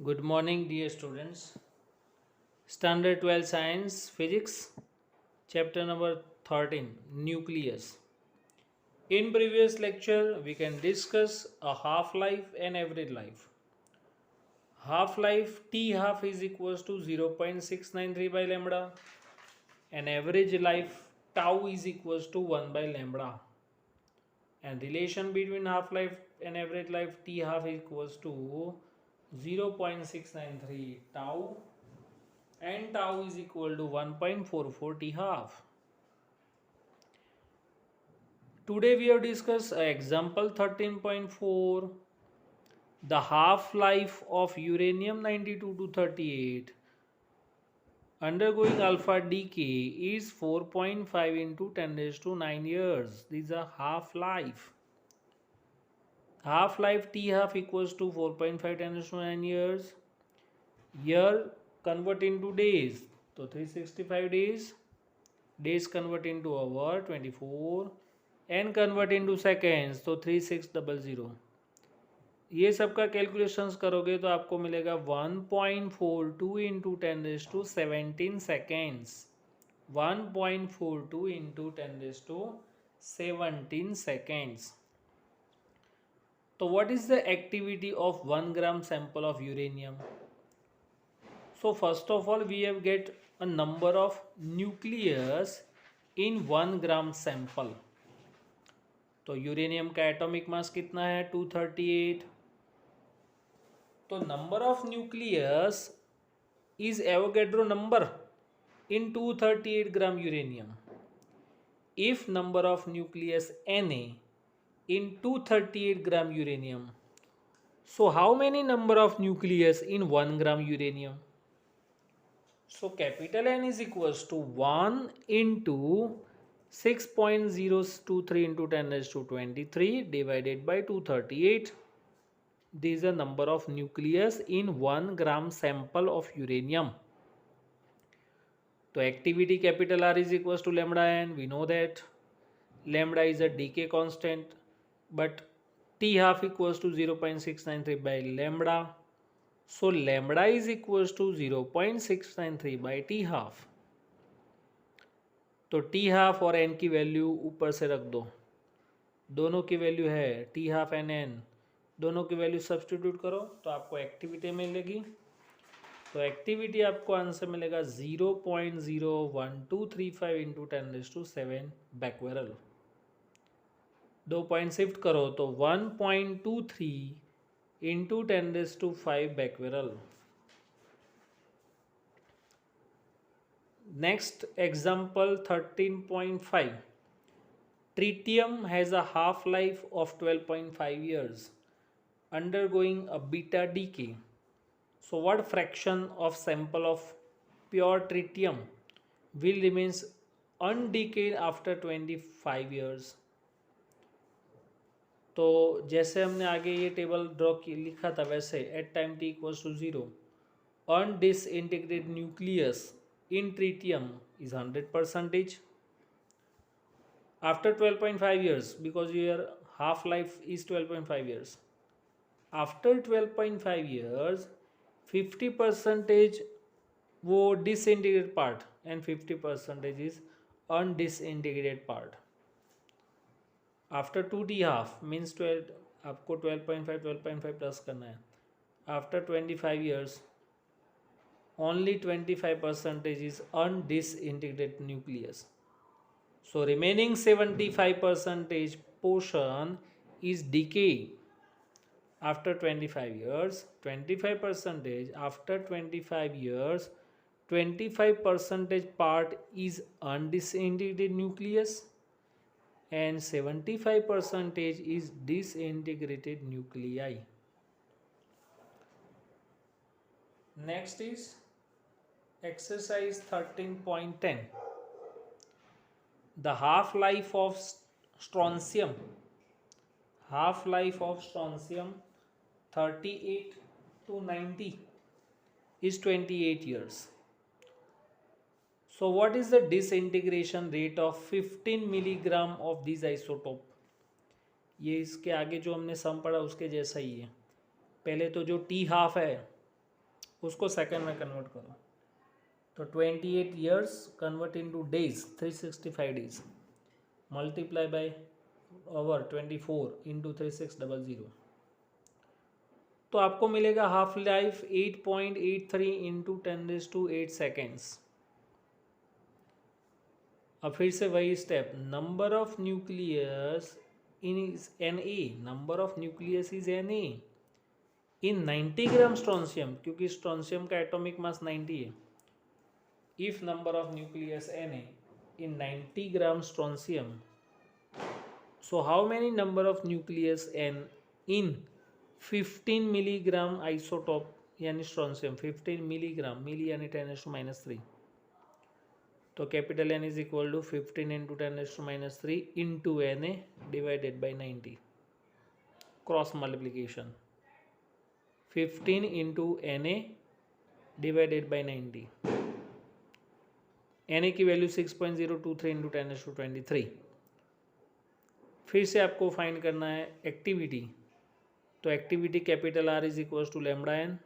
Good morning, dear students. Standard 12 Science Physics, chapter number 13 Nucleus. In previous lecture, we can discuss a half life and average life. Half life T half is equals to 0.693 by lambda, and average life tau is equals to 1 by lambda. And relation between half life and average life T half is equals to 0.693 tau, and tau is equal to 1.44 T half. Today we have discussed example 13.4. The half-life of uranium 92 to 38 undergoing alpha decay is 4.5 into 10 raised to 9 years. These are half-life. Half-life T half equals to 4.5 10 raised to 9 years. Year convert into days. So 365 days. Days convert into hour 24 and convert into seconds तो 3600. ये सबका calculations करोगे तो आपको मिलेगा 1.42 into 10 raise to 17 seconds. 1.42 into 10 raise to 17 seconds. तो what is the activity of 1 gram sample of uranium? So first of all, we have get a number of nucleus in 1 gram sample. तो uranium का atomic mass कितना है? 238. तो number of nucleus is Avogadro number in 238 gram uranium. If number of nucleus Na in 238 gram uranium, so how many number of nucleus in 1 gram uranium? So capital N is equals to 1 into 6.023 into 10 raised to 23 divided by 238. This is the number of nucleus in 1 gram sample of uranium. So activity capital R is equals to lambda n. We know that lambda is a decay constant, but T half equals to 0.693 by lambda. So lambda is equals to 0.693 by T half. तो T half और n की value ऊपर से रख दो. दोनों की value है T half and n. दोनों की वैल्यू सब्सटीट्यूट करो तो आपको एक्टिविटी मिलेगी. तो एक्टिविटी आपको आंसर मिलेगा 0.01235 इंटू 10 रेज टू 7 बैकवेरल. 2 पॉइंट शिफ्ट करो तो 1.23 इंटू 10 रेज टू 5 बैकवेरल. Next example 13.5. Tritium has a half-life of 12.5 years, undergoing a beta decay. So what fraction of sample of pure tritium will remains undecayed after 25 years? तो जैसे हमने आगे ये table draw लिखा था वैसे at time t equals to 0 undisintegrated nucleus in tritium is 100%. After 12.5 years, because your half life is 12.5 years, after 12.5 years 50% वो disintegrated part and 50% is undisintegrated part. After 2t half means 12, आपको 12.5 plus करना है. After 25 years only 25% is undisintegrated nucleus. So remaining 75% portion is decay after 25 years. 25% after 25 years, 25% part is undisintegrated nucleus and 75% is disintegrated nuclei. Next is exercise 13.10. The half-life of strontium 38 to 90 is 28 years. So what is the disintegration rate of 15 milligram of this isotope? ये इसके आगे जो हमने सम पढ़ा उसके जैसा ही है. पहले तो जो T half है उसको सेकंड में कन्वर्ट करो तो 28 years convert into days 365 days multiply by over 24 into 3600 तो आपको मिलेगा हाफ लाइफ 8.83 इंटू 10⁸ सेकेंड्स। अब फिर से वही step, number of nucleus in is Na, number of nucleus is Na in 90 gram strontium, क्योंकि स्ट्रोंशियम का एटॉमिक मास 90 है। If number of nucleus Na in 90 gram strontium, so how many number of nucleus N in 15 milligram isotope यानी strontium 15 milligram, milli यानी 10⁻³ तो capital N is equal to 15 into 10⁻³ into Na divided by 90, cross multiplication 15 into Na divided by 90, Na की value 6.023 into 10⁻23। फिर से आपको find करना है activity, तो activity capital R is equal to lambda n,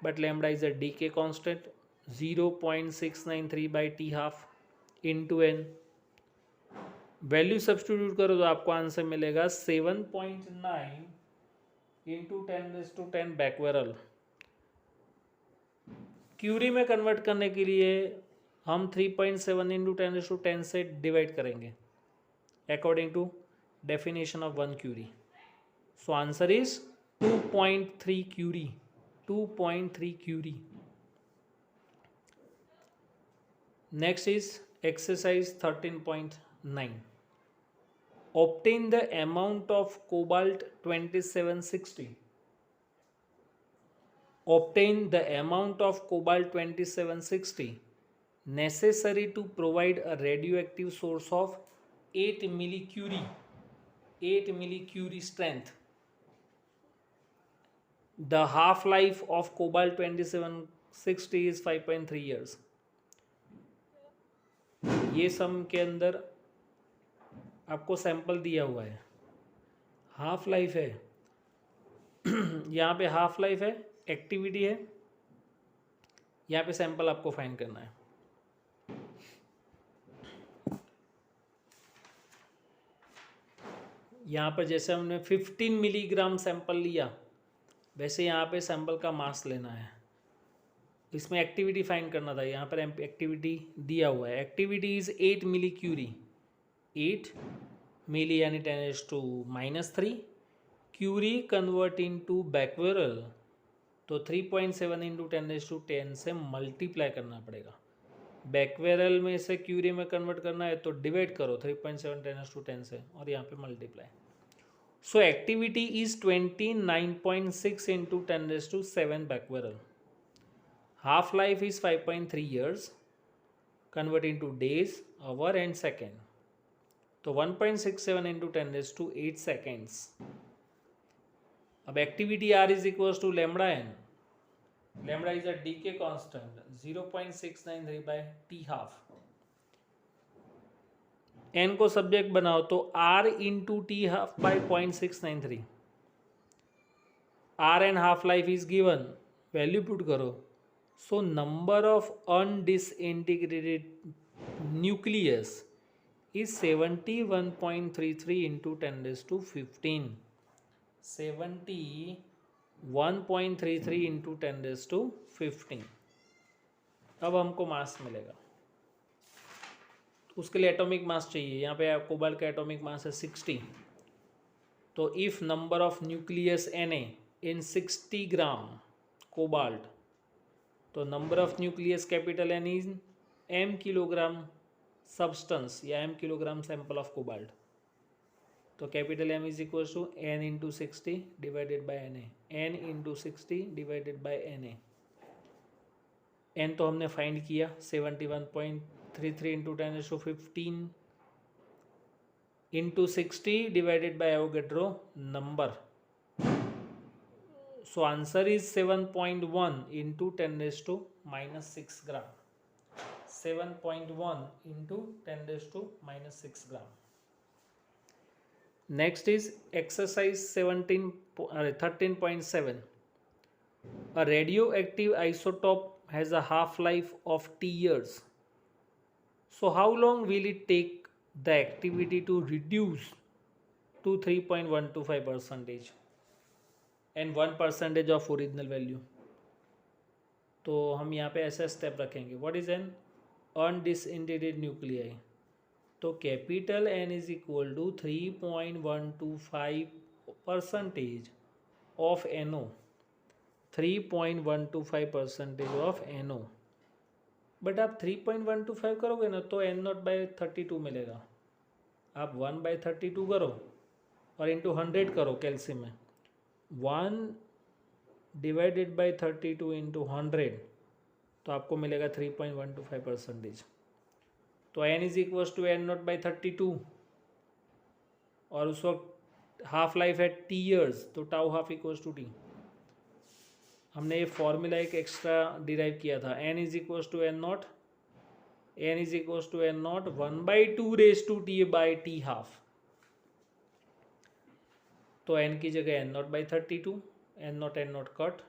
but lambda is a decay constant 0.693 by t half into n. Value substitute करो तो आपको आंसर मिलेगा 7.9 इंटू 10⁻10 बैकवेरल। क्यूरी में कन्वर्ट करने के लिए हम 3.7 इंटू 10⁻10 से डिवाइड करेंगे according to definition of 1 curie. So answer is 2.3 curie, 2.3 curie. Next is exercise 13.9, obtain the amount of cobalt 2760, obtain the amount of cobalt 2760 necessary to provide a radioactive source of 8 millicurie, 8 millicurie strength. The half life of cobalt 2760 is 5.3 years. ये सम के अंदर आपको sample दिया हुआ है, half life है यहाँ पे हाफ लाइफ है, एक्टिविटी है, यहाँ पे सैंपल आपको फाइंड करना है। यहाँ पर जैसे हमने 15 मिलीग्राम सैंपल लिया, वैसे यहाँ पे सैंपल का मास लेना है। इसमें एक्टिविटी फाइंड करना था, यहाँ पर एक्टिविटी दिया हुआ है। एक्टिविटी इज 8 मिलीक्यूरी, 8 मिली यानी 10⁻³ क्यूरी कन्वर्ट इनटू बैकवेरल, तो 3.7 इंटू 10⁻10 से मल्टीप्लाई करना पड़ेगा। बैकवेरल में से क्यूरी में कन्वर्ट करना है तो डिवाइड करो 3.7 10⁻10 से और यहाँ पे multiply. So activity is 29.6 into 10⁻7 becquerel. Half life is 5.3 years, convert into days, hour and second, तो 1.67 इंटू 10⁻8 सेकेंड्स। अब activity R is equal to lambda N, lambda is a decay constant 0.693 by T half. N को subject बनाओ तो R into T half by 0.693, R and half life is गिवन, value put करो। So number of undisintegrated nucleus is 71.33 into 10⁻15, 71.33 into 10⁻15। अब हमको मास मिलेगा, उसके लिए एटॉमिक मास चाहिए। यहाँ पे कोबाल्ट का एटॉमिक मास है 60, तो if number of nucleus Na in 60 gram cobalt, तो number of nucleus capital N is m kilogram substance या m kilogram sample of cobalt, तो capital M is equal to n into 60 divided by Na, n into 60 divided by Na। n तो हमने find किया 71.33 into 10⁻15 into 60 divided by Avogadro number. So answer is 7.1 into 10⁻6 gram, 7.1 into 10⁻6 gram. Next is exercise 13.7. A radioactive isotope has a half-life of T years. So how long will it take the activity to reduce to 3.125% and 1% of original value? तो हम यहाँ पे ऐसा step रखेंगे. What is N undisintegrated nuclei? तो capital N is equal to 3.125% of NO. 3.125% of NO. But आप 3.125 करोगे ना तो N0/32 मिलेगा. आप 1/32 करो और इंटू 100 करो कैल्शियम में. 1/32 इंटू 100 तो आपको मिलेगा 3.125%. तो N is equal to N0/32 और उस वक्त हाफ लाइफ है T ईयर्स, तो tau half equals to T. हमने ये फॉर्मूला एक एक्स्ट्रा डिराइव किया था. N is equals to N0, N is equals to N0 1/2T/T half. तो N की जगह N0/32, N0 कट.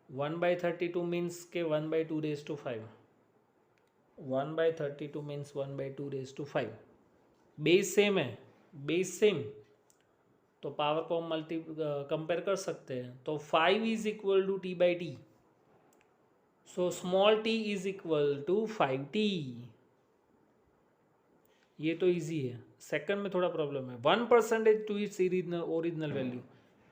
1/32 मीन्स के 1/2⁵. 1/32 मीन्स 1/2⁵. बेस सेम है, बेस सेम, तो पावर को हम कंपेयर कर सकते हैं. तो 5 is equal to T/T. So small t is equal to 5T. ये तो इजी है. सेकंड में थोड़ा प्रॉब्लम है. 1% to its original value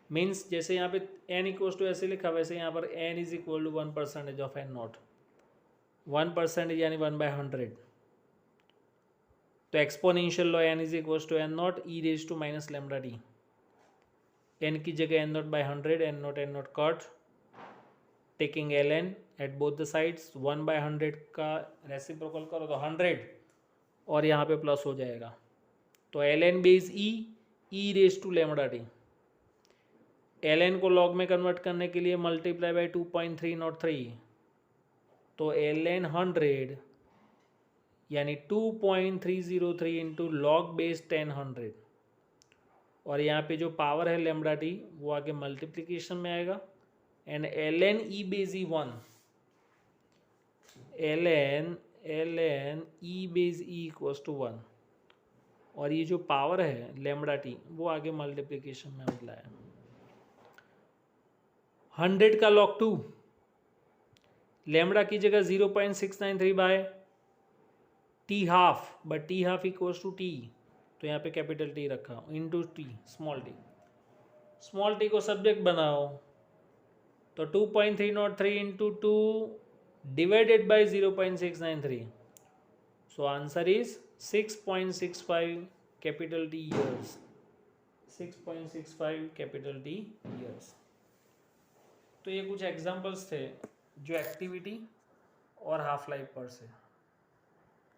means जैसे यहाँ पे n इक्वल्स टू ऐसे लिखा, वैसे यहाँ पर n is equal to 1% of N0. 1% यानी 1/100. तो exponential law n is equals to N0 e⁻⁻t. n की जगह N0/100, N0 cut, taking ln at both the sides. 1/100 का रेसिप्रोकल करो तो 100 और यहाँ पे प्लस हो जाएगा. तो ln बेस e⁻⁻t. ln को log में कन्वर्ट करने के लिए मल्टीप्लाई बाई 2.303. तो ln 100 यानी 2.303 इंटू लॉग बेस 10 और यहाँ पे जो पावर है लेमडा टी वो आगे मल्टीप्लिकेशन में आएगा. And ln e base e1, ln e base e equals to 1 और ये जो पावर है लेमडा टी वो आगे मल्टीप्लिकेशन में मिला है. 100 का log 2, लेमडा की जगह 0.693 by T half, but T half equals to T, तो यहाँ पे कैपिटल T रखा into T small t. Small t को सब्जेक्ट बनाओ तो 2.303 into 2 divided by 0.693. So answer is 6.65 capital T years. 6.65 capital T years. तो ये कुछ एग्जांपल्स थे जो एक्टिविटी और हाफ लाइफ पर से.